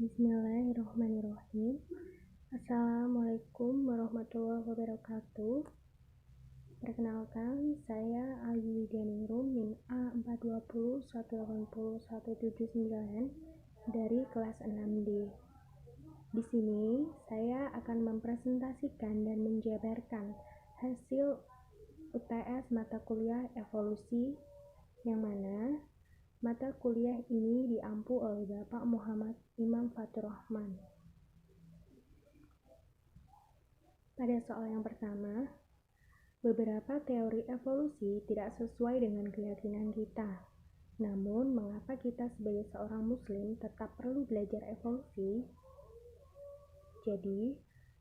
Bismillahirrahmanirrahim. Assalamualaikum warahmatullahi wabarakatuh. Perkenalkan, saya Ayu Widyaningrum NIM A420180 dari kelas 6D. Di sini saya akan mempresentasikan dan menjabarkan hasil UTS mata kuliah evolusi yang mana mata kuliah ini diampu oleh Bapak Muhammad Imam Fatur Rahman. Pada soal yang pertama, beberapa teori evolusi tidak sesuai dengan keyakinan kita. Namun, mengapa kita sebagai seorang muslim tetap perlu belajar evolusi? Jadi,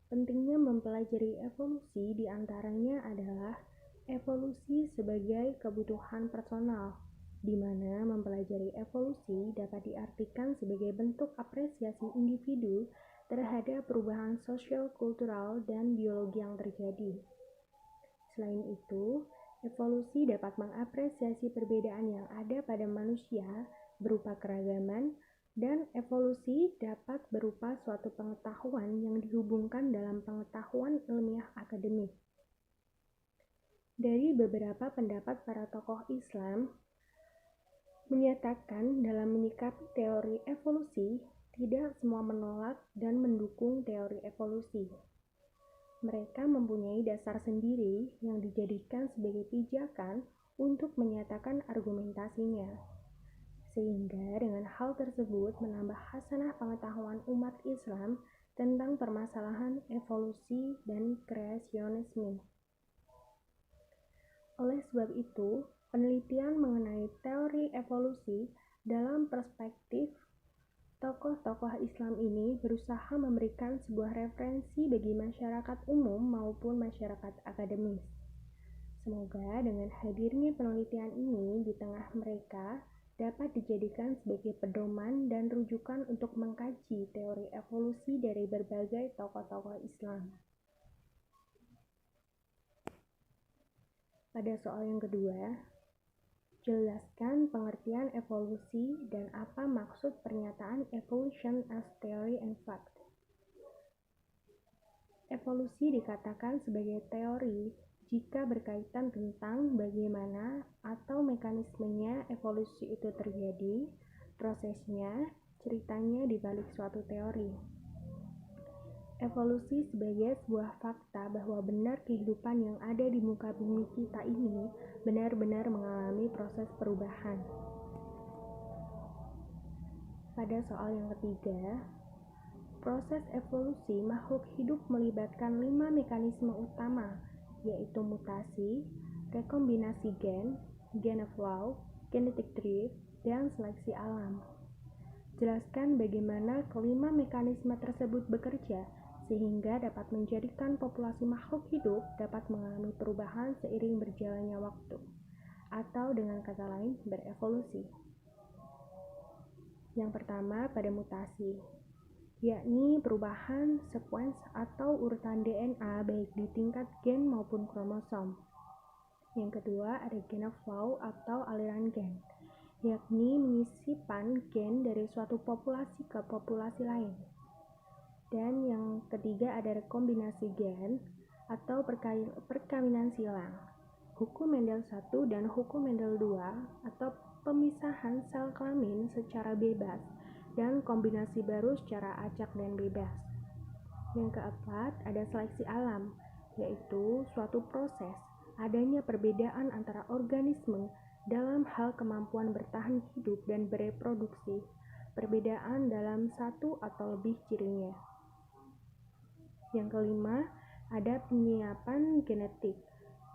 pentingnya mempelajari evolusi diantaranya adalah evolusi sebagai kebutuhan personal, di mana mempelajari evolusi dapat diartikan sebagai bentuk apresiasi individu terhadap perubahan sosial, kultural, dan biologi yang terjadi. Selain itu, evolusi dapat mengapresiasi perbedaan yang ada pada manusia berupa keragaman, dan evolusi dapat berupa suatu pengetahuan yang dihubungkan dalam pengetahuan ilmiah akademik. Dari beberapa pendapat para tokoh Islam menyatakan dalam menyikapi teori evolusi, tidak semua menolak dan mendukung teori evolusi. Mereka mempunyai dasar sendiri yang dijadikan sebagai pijakan untuk menyatakan argumentasinya. Sehingga dengan hal tersebut menambah hasanah pengetahuan umat Islam tentang permasalahan evolusi dan kreasionisme. Oleh sebab itu, penelitian mengenai teori evolusi dalam perspektif tokoh-tokoh Islam ini berusaha memberikan sebuah referensi bagi masyarakat umum maupun masyarakat akademis. Semoga dengan hadirnya penelitian ini di tengah mereka dapat dijadikan sebagai pedoman dan rujukan untuk mengkaji teori evolusi dari berbagai tokoh-tokoh Islam. Pada soal yang kedua, jelaskan pengertian evolusi dan apa maksud pernyataan evolution as theory and fact. Evolusi dikatakan sebagai teori jika berkaitan tentang bagaimana atau mekanismenya evolusi itu terjadi, prosesnya, ceritanya di balik suatu teori. Evolusi sebagai sebuah fakta bahwa benar kehidupan yang ada di muka bumi kita ini benar-benar mengalami proses perubahan. Pada soal yang ketiga, proses evolusi makhluk hidup melibatkan 5 mekanisme utama, yaitu mutasi, rekombinasi gen, gain of flow, genetic drift, dan seleksi alam. Jelaskan bagaimana kelima mekanisme tersebut bekerja sehingga dapat menjadikan populasi makhluk hidup dapat mengalami perubahan seiring berjalannya waktu, atau dengan kata lain berevolusi. Yang pertama pada mutasi, yakni perubahan sekuens atau urutan DNA baik di tingkat gen maupun kromosom. Yang kedua ada gain of flow atau aliran gen, yakni menyisipan gen dari suatu populasi ke populasi lain. Dan yang ketiga ada rekombinasi gen atau perkawinan silang, hukum Mendel 1 dan hukum Mendel 2 atau pemisahan sel kelamin secara bebas dan kombinasi baru secara acak dan bebas. Yang keempat ada seleksi alam, yaitu suatu proses adanya perbedaan antara organisme dalam hal kemampuan bertahan hidup dan bereproduksi, perbedaan dalam satu atau lebih cirinya. Yang kelima ada penyiapan genetik,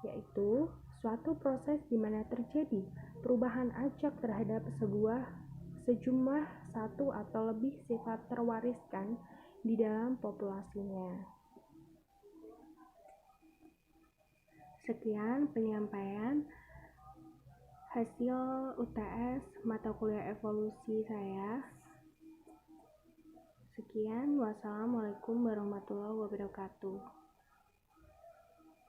yaitu suatu proses di mana terjadi perubahan acak terhadap sejumlah satu atau lebih sifat terwariskan di dalam populasinya. Sekian penyampaian hasil UTS mata kuliah evolusi saya. Sekian, wassalamualaikum warahmatullahi wabarakatuh.